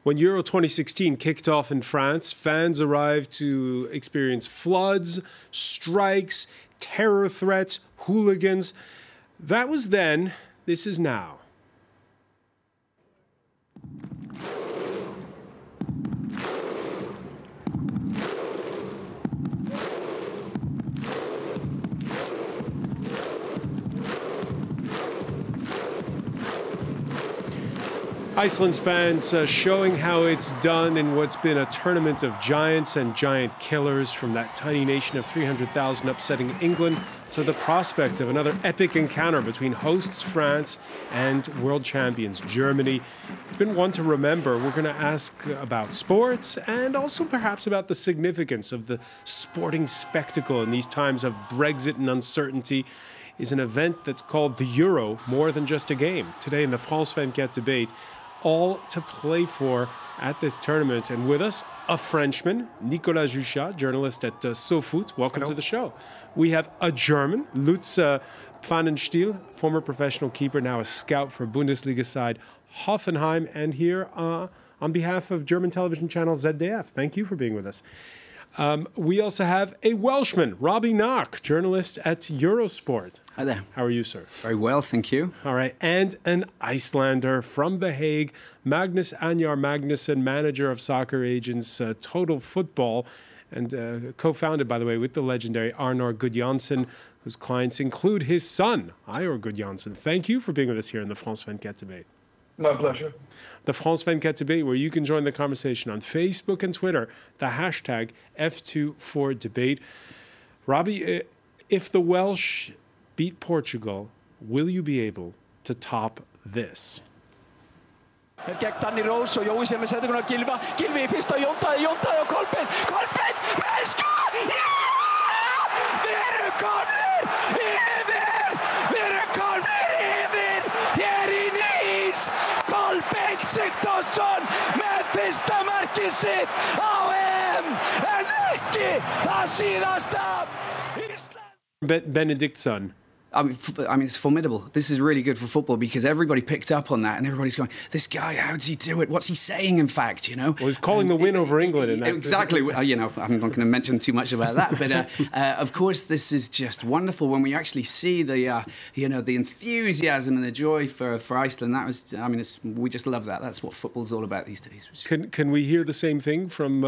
When Euro 2016 kicked off in France, fans arrived to experience floods, strikes, terror threats, hooligans. That was then, this is now. Iceland's fans showing how it's done in what's been a tournament of giants and giant killers, from that tiny nation of 300,000 upsetting England to the prospect of another epic encounter between hosts France and world champions Germany. It's been one to remember. We're going to ask about sports and also perhaps about the significance of the sporting spectacle in these times of Brexit and uncertainty. Is an event that's called the Euro more than just a game. Today in the WENTE debate, all to play for at this tournament. And with us, a Frenchman, Nicolas Juchat, journalist at SoFoot. Welcome to the show. We have a German, Lutz Pfannenstiel, former professional keeper, now a scout for Bundesliga side Hoffenheim. And here on behalf of German television channel ZDF, thank you for being with us. We also have a Welshman, Robbie Knock, journalist at Eurosport. Hi there. How are you, sir? Very well, thank you. All right. And an Icelander from The Hague, Magnus Anyar Magnuson, manager of soccer agents Total Football, and co-founded, by the way, with the legendary Arnor Gudjonsson, whose clients include his son, Ior Gudjonsson. Thank you for being with us here in the WENTE debate. My pleasure. The WENTE debate, where you can join the conversation on Facebook and Twitter, the hashtag F24debate. Robbie, if the Welsh beat Portugal, will you be able to top this? Gegn Danny Rose og Jói sem setur hún á Gylfa. Gylfi í fyrsta Jóntaði og Kolbeinn. Með skot! Já! Við erum komnir yfir! Við erum komnir yfir! Hér í Nýs! Kolbeinn Sigþórsson með fyrsta markið sitt á EM! En ekki það síðasta! Benedictson. I mean, it's formidable. This is really good for football because everybody picked up on that and everybody's going, this guy, how does he do it? What's he saying, in fact, you know? Well, he's calling the win over England. In that. Exactly. You know, I'm not going to mention too much about that. But, of course, this is just wonderful when we actually see the, you know, the enthusiasm and the joy for Iceland. That was, I mean, we just love that. That's what football's all about these days. Can we hear the same thing from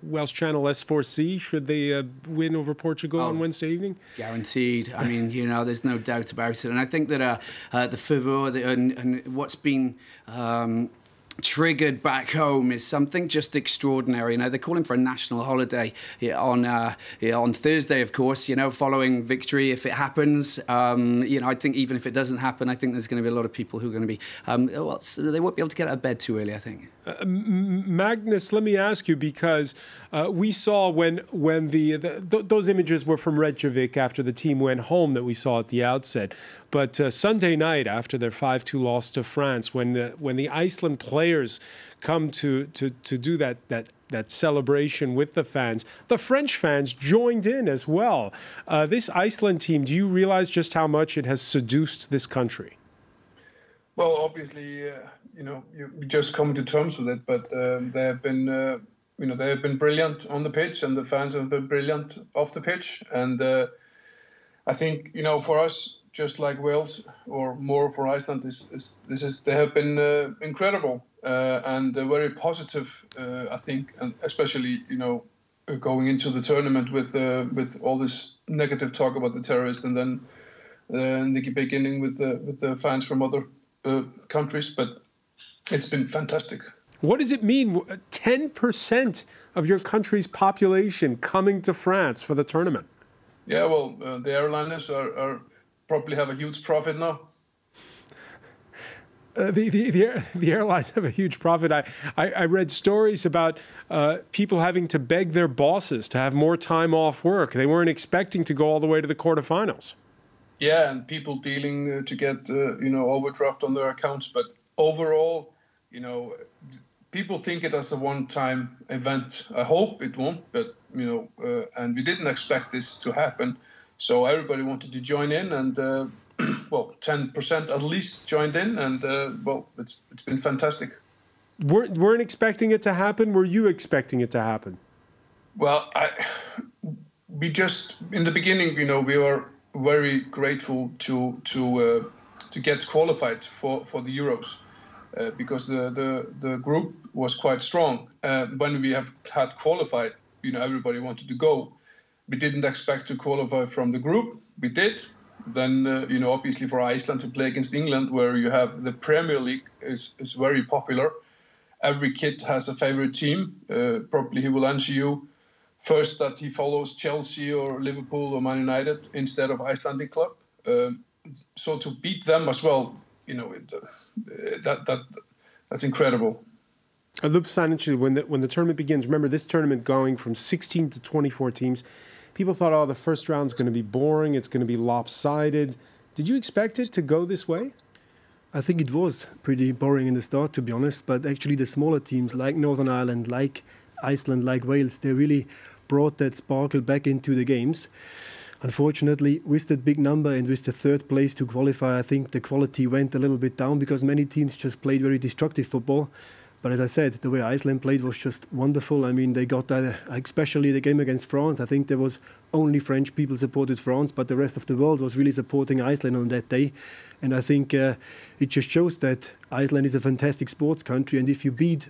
Welsh channel S4C? Should they win over Portugal on Wednesday evening? Guaranteed. I mean, you know, there's no doubt about it. And I think that the fervour and what's been triggered back home is something just extraordinary. Now, they're calling for a national holiday on Thursday, of course, you know, following victory, if it happens. You know, I think even if it doesn't happen, I think there's going to be a lot of people who are going to be, well, they won't be able to get out of bed too early, I think. Magnus, let me ask you, because we saw when those images were from Reykjavik after the team went home that we saw at the outset. But Sunday night, after their 5-2 loss to France, when the Iceland players come to do that celebration with the fans, the French fans joined in as well. This Iceland team, do you realize just how much it has seduced this country? Well, obviously, you know, you just come to terms with it, but they have been, you know, they have been brilliant on the pitch, and the fans have been brilliant off the pitch. And I think, you know, for us, just like Wales, or more for Iceland, they have been incredible and very positive. I think, and especially, you know, going into the tournament with all this negative talk about the terrorists, and then in the beginning with the fans from other countries, but it's been fantastic. What does it mean? 10% of your country's population coming to France for the tournament? Yeah, well, the airliners are probably have a huge profit now. The airlines have a huge profit. I read stories about people having to beg their bosses to have more time off work. They weren't expecting to go all the way to the quarterfinals. Yeah, and people dealing to get you know, overdraft on their accounts. But overall, you know, people think it as a one-time event. I hope it won't, but you know, and we didn't expect this to happen. So everybody wanted to join in, and well, 10% at least joined in, and well, it's been fantastic. weren't expecting it to happen? Were you expecting it to happen? Well, we just in the beginning, you know, we were very grateful to get qualified for the Euros because the group was quite strong. When we have had qualified, you know, everybody wanted to go. We didn't expect to qualify from the group. We did. Then, you know, obviously for Iceland to play against England, where you have the Premier League is very popular. Every kid has a favorite team. Probably he will answer you first that he follows Chelsea or Liverpool or Man United instead of Icelandic club. So to beat them as well, you know, that's incredible. Loops financially, when the tournament begins, remember this tournament going from 16 to 24 teams. People thought, oh, the first round's going to be boring. It's going to be lopsided. Did you expect it to go this way? I think it was pretty boring in the start, to be honest. But actually the smaller teams like Northern Ireland, like Iceland, like Wales, they really brought that sparkle back into the games. Unfortunately, with that big number and with the third place to qualify, I think the quality went a little bit down because many teams just played very destructive football. But as I said, the way Iceland played was just wonderful. I mean, they got that, especially the game against France. I think there was only French people supported France, but the rest of the world was really supporting Iceland on that day. And I think it just shows that Iceland is a fantastic sports country. And if you beat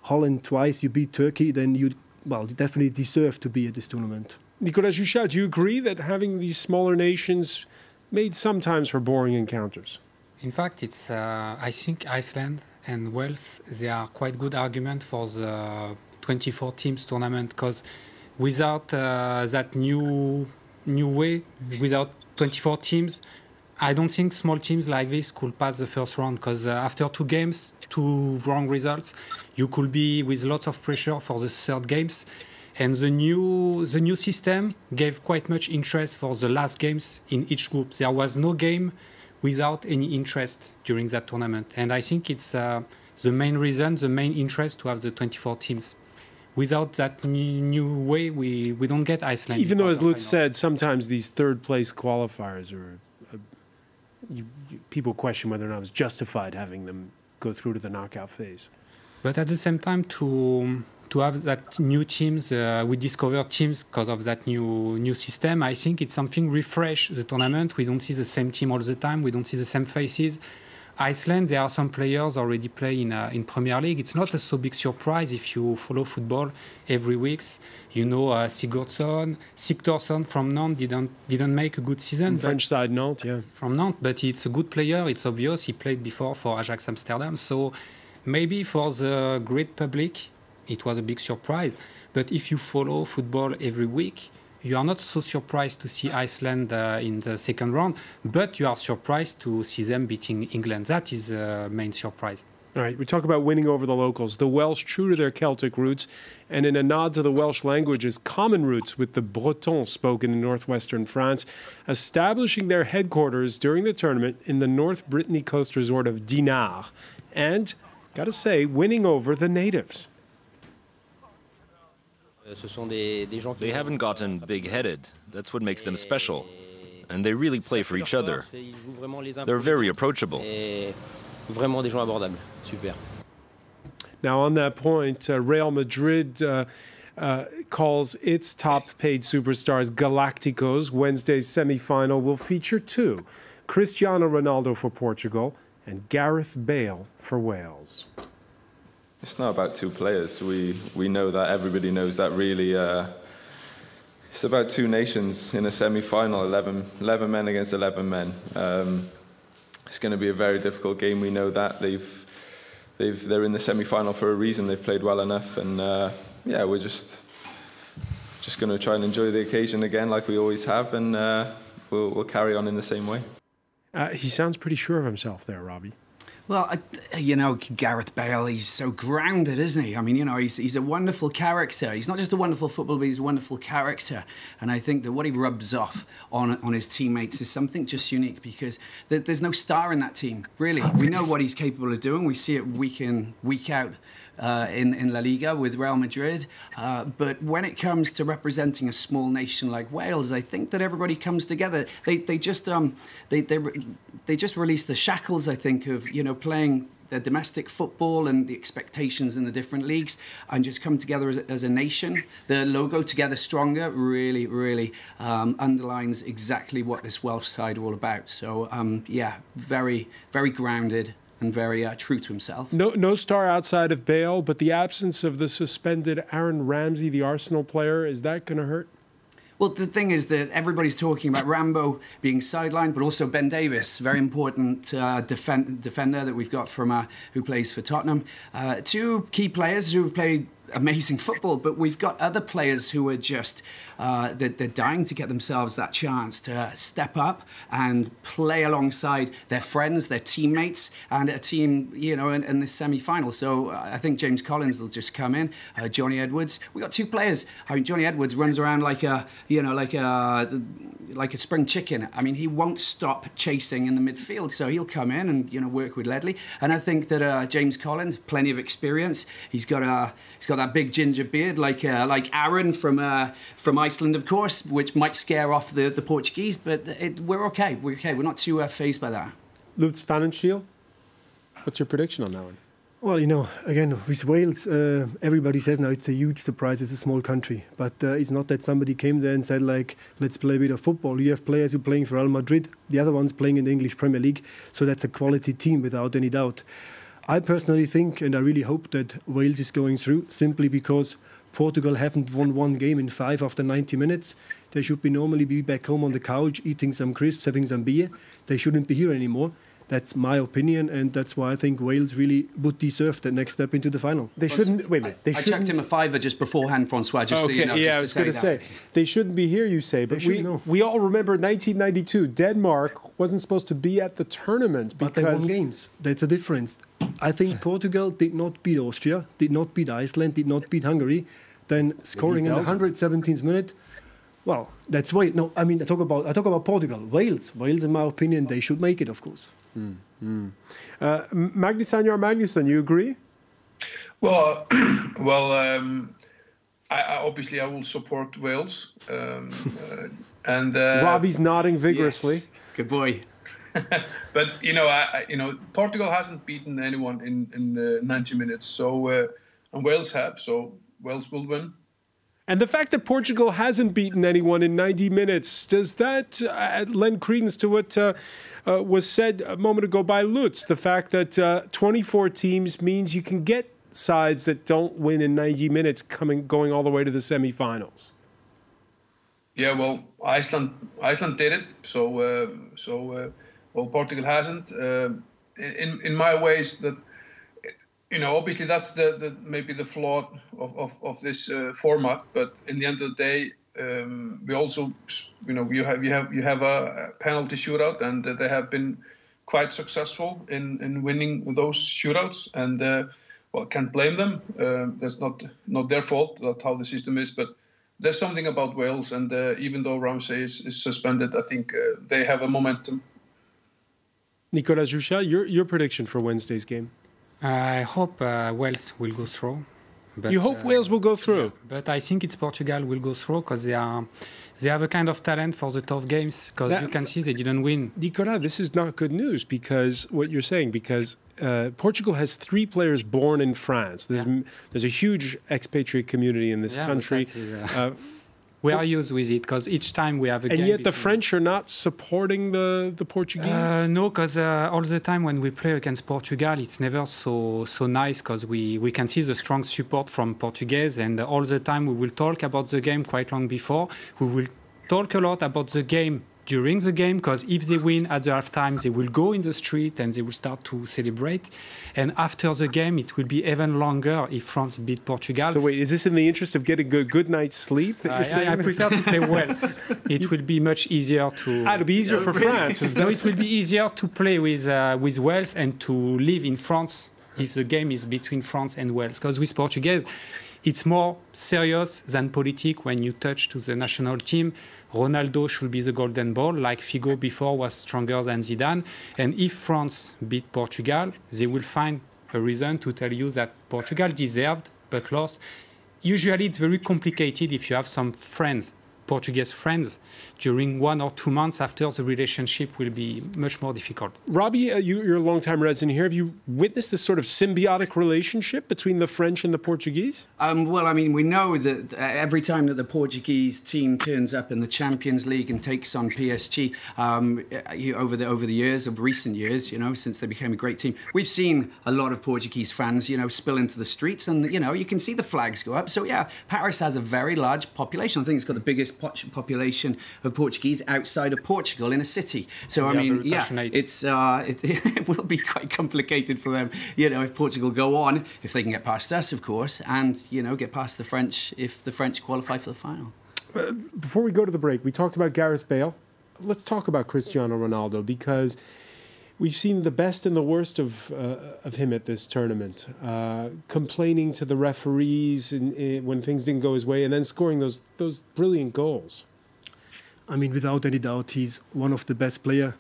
Holland twice, you beat Turkey, then you definitely deserve to be at this tournament. Nicolas Juchat, do you agree that having these smaller nations made sometimes for boring encounters? In fact, it's I think Iceland and Wales, they are quite good argument for the 24 teams tournament, because without that new way, without 24 teams, I don't think small teams like this could pass the first round, because after 2 games, 2 wrong results, you could be with lots of pressure for the third games. And the new system gave quite much interest for the last games in each group. There was no game without any interest during that tournament. And I think it's the main reason, the main interest to have the 24 teams. Without that new way, we don't get Iceland. Even though, as Lutz said, sometimes these third-place qualifiers are... people question whether or not it was justified having them go through to the knockout phase. But at the same time, to have that new teams, we discover teams because of that new system. I think it's something refresh the tournament. We don't see the same team all the time. We don't see the same faces. Iceland, there are some players already play in Premier League. It's not a so big surprise if you follow football every week. You know, Sigthorsson from Nantes didn't make a good season. French side Nantes, yeah. From Nantes, but he's a good player. It's obvious. He played before for Ajax Amsterdam. So maybe for the great public, it was a big surprise. But if you follow football every week, you are not so surprised to see Iceland in the second round, but you are surprised to see them beating England. That is the main surprise. All right, we talk about winning over the locals. The Welsh, true to their Celtic roots, and in a nod to the Welsh language's common roots with the Breton spoken in northwestern France, establishing their headquarters during the tournament in the North Brittany coast resort of Dinard, and, gotta say, winning over the natives. They haven't gotten big-headed. That's what makes them special. And they really play for each other. They're very approachable. Now, on that point, Real Madrid calls its top-paid superstars Galacticos. Wednesday's semi-final will feature 2, Cristiano Ronaldo for Portugal and Gareth Bale for Wales. It's not about 2 players. We know that. Everybody knows that, really. It's about 2 nations in a semi-final, 11 men against 11 men. It's going to be a very difficult game. We know that. They're in the semi-final for a reason. They've played well enough, and yeah, we're just going to try and enjoy the occasion again, like we always have, and we'll carry on in the same way. He sounds pretty sure of himself there, Robbie. Well, you know, Gareth Bale, he's so grounded, isn't he? I mean, you know, he's a wonderful character. He's not just a wonderful footballer, but he's a wonderful character. And I think that what he rubs off on his teammates is something just unique, because there's no star in that team, really. We know what he's capable of doing. We see it week in, week out in La Liga with Real Madrid. But when it comes to representing a small nation like Wales, I think that everybody comes together. They just released the shackles, I think, of, you know, playing their domestic football and the expectations in the different leagues and just come together as a nation. The logo, Together Stronger, really, really underlines exactly what this Welsh side are all about. So, yeah, very, very grounded and very true to himself. No star outside of Bale, but the absence of the suspended Aaron Ramsey, the Arsenal player, is that going to hurt? Well, the thing is that everybody's talking about Rambo being sidelined, but also Ben Davies, very important defender that we've got from who plays for Tottenham. Two key players who have played amazing football, but we've got other players who are just they're dying to get themselves that chance to step up and play alongside their friends, their teammates, and a team, you know, in this semi-final. So I think James Collins will just come in. Johnny Edwards. We got two players. I mean, Johnny Edwards runs around like a, you know, like a spring chicken. I mean, he won't stop chasing in the midfield, so he'll come in and, you know, work with Ledley. And I think that James Collins, plenty of experience. He's got that big ginger beard, like Aaron from Iceland, of course, which might scare off the Portuguese, but we're okay. We're okay. We're not too fazed by that. Lutz Pfannenstiel, what's your prediction on that one? Well, you know, again, with Wales, everybody says now it's a huge surprise. It's a small country. But it's not that somebody came there and said, like, let's play a bit of football. You have players who are playing for Real Madrid, the other ones playing in the English Premier League. So that's a quality team without any doubt. I personally think, and I really hope, that Wales is going through simply because Portugal haven't won one game in 5 after 90 minutes. They should normally be back home on the couch, eating some crisps, having some beer. They shouldn't be here anymore. That's my opinion, and that's why I think Wales really would deserve that next step into the final. They shouldn't. Wait a minute. I checked him a $5 just beforehand, François. Just okay, so you know, yeah, I was going to say they shouldn't be here. You say, but we all remember 1992. Denmark wasn't supposed to be at the tournament because but they won games. That's a difference. I think Portugal did not beat Austria, did not beat Iceland, did not beat Hungary. Then scoring in the 117th minute. Well, that's wait. No, I mean I talk about Portugal. Wales, in my opinion, they should make it, of course. Magnusson, you agree? Well, I obviously I will support Wales, and Robbie's nodding vigorously. Yes. Good boy. But you know, Portugal hasn't beaten anyone in 90 minutes, so and Wales have, so Wales will win. And the fact that Portugal hasn't beaten anyone in 90 minutes, does that lend credence to what was said a moment ago by Lutz? The fact that 24 teams means you can get sides that don't win in 90 minutes going all the way to the semifinals. Yeah, well, Iceland did it, so well, Portugal hasn't. In my ways, that. You know, obviously that's the maybe the flaw of this format, but in the end of the day, we also, you know, you have a penalty shootout, and they have been quite successful in winning those shootouts, and well, can't blame them. That's not their fault. That's how the system is. But there's something about Wales, and even though Ramsey is suspended, I think they have a momentum. Nicolas Juchat, your prediction for Wednesday's game? I hope Wales will go through. But, you hope Wales will go through? Yeah, but I think it's Portugal will go through because they have a kind of talent for the tough games, because you can see they didn't win. Nicolas, this is not good news, because what you're saying, because Portugal has 3 players born in France. There's a huge expatriate community in this country. We are used with it because each time we have a game. And yet the French are not supporting the Portuguese? No, because all the time when we play against Portugal, it's never so nice, because we can see the strong support from Portuguese, and all the time we will talk about the game quite long before. We will talk a lot about the game during the game, because if they win at the halftime, they will go in the street and they will start to celebrate. And after the game, it will be even longer if France beat Portugal. So wait, is this in the interest of getting a good night's sleep that you're saying? I prefer to play Wales. It will be much easier to... it'll be easier for France. No, it will be easier to play with Wales and to live in France if the game is between France and Wales. Because with Portuguese, it's more serious than politic when you touch to the national team. Ronaldo should be the golden ball, like Figo before was stronger than Zidane. And if France beat Portugal, they will find a reason to tell you that Portugal deserved but lost. Usually it's very complicated if you have some friends Portuguese friends, during 1 or 2 months after, the relationship will be much more difficult. Robbie, you're a long-time resident here. Have you witnessed this sort of symbiotic relationship between the French and the Portuguese? Well, I mean, we know that every time that the Portuguese team turns up in the Champions League and takes on PSG, over the years, of recent years, you know, since they became a great team, we've seen a lot of Portuguese fans, you know, spill into the streets, and you know, you can see the flags go up. So yeah, Paris has a very large population. I think it's got the biggest population of Portuguese outside of Portugal in a city. So I mean, yeah, it will be quite complicated for them, you know, if Portugal go on, if they can get past us, of course, and you know, get past the French if the French qualify for the final. Before we go to the break, we talked about Gareth Bale. Let's talk about Cristiano Ronaldo, because we've seen the best and the worst of him at this tournament, complaining to the referees when things didn't go his way, and then scoring those brilliant goals. I mean, without any doubt, he's one of the best players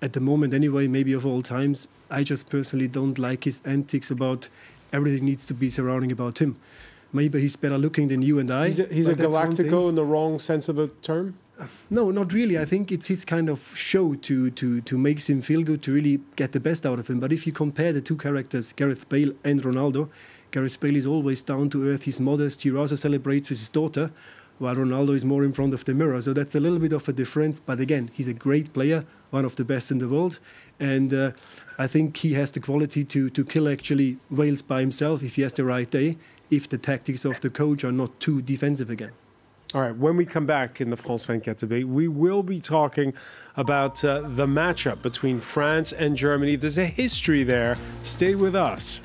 at the moment anyway, maybe of all times. I just personally don't like his antics about everything needs to be surrounding about him. Maybe he's better looking than you and I. He's a Galactico in the wrong sense of the term? No, not really. I think it's his kind of show to make him feel good, to really get the best out of him. But if you compare the two characters, Gareth Bale and Ronaldo, Gareth Bale is always down to earth, he's modest, he rather celebrates with his daughter, while Ronaldo is more in front of the mirror. So that's a little bit of a difference. But again, he's a great player, one of the best in the world. And I think he has the quality to kill actually Wales by himself if he has the right day, if the tactics of the coach are not too defensive again. All right, when we come back in the France 24 debate, we will be talking about the matchup between France and Germany. There's a history there. Stay with us.